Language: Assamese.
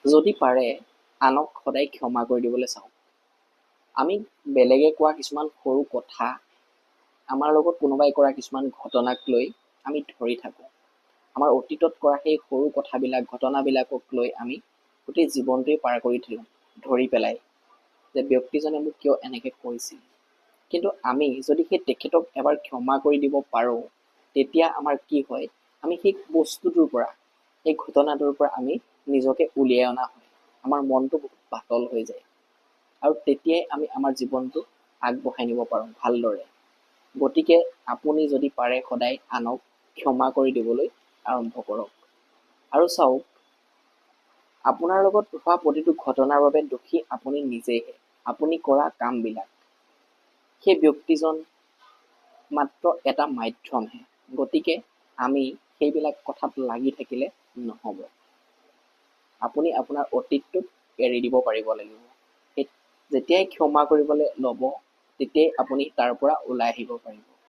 যদি পাৰে আনক সদায় ক্ষমা কৰি দিবলৈ চাওক। আমি বেলেগে কোৱা কিছুমান সৰু কথা, আমাৰ লগত কোনোবাই কৰা কিছুমান ঘটনাক লৈ আমি ধৰি থাকোঁ। আমাৰ অতীতত কৰা সেই সৰু কথাবিলাক, ঘটনাবিলাকক লৈ আমি গোটেই জীৱনটোৱে পাৰ কৰি থওঁ ধৰি পেলাই, যে ব্যক্তিজনে মোক কিয় এনেকৈ কৈছিল। কিন্তু আমি যদি সেই তেখেতক এবাৰ ক্ষমা কৰি দিব পাৰোঁ, তেতিয়া আমাৰ কি হয়, আমি সেই বস্তুটোৰ পৰা, সেই ঘটনাটোৰ পৰা আমি নিজকে উলিয়াই অনা হয়। আমাৰ মনটো বহুত পাতল হৈ যায় আৰু তেতিয়াই আমি আমাৰ জীৱনটো আগবঢ়াই নিব পাৰোঁ ভালদৰে। গতিকে আপুনি যদি পাৰে সদায় আনক ক্ষমা কৰি দিবলৈ আৰম্ভ কৰক। আৰু চাওক, আপোনাৰ লগত হোৱা প্ৰতিটো ঘটনাৰ বাবে দোষী আপুনি নিজেইহে। আপুনি কৰা কামবিলাক, সেই ব্যক্তিজন মাত্ৰ এটা মাধ্যমহে। গতিকে আমি সেইবিলাক কথাত লাগি থাকিলে নহ'ব। আপুনি আপোনাৰ অতীতটোক এৰি দিব পাৰিব লাগিব। যেতিয়াই ক্ষমা কৰিবলৈ ল'ব, তেতিয়াই আপুনি তাৰ পৰা ওলাই আহিব পাৰিব।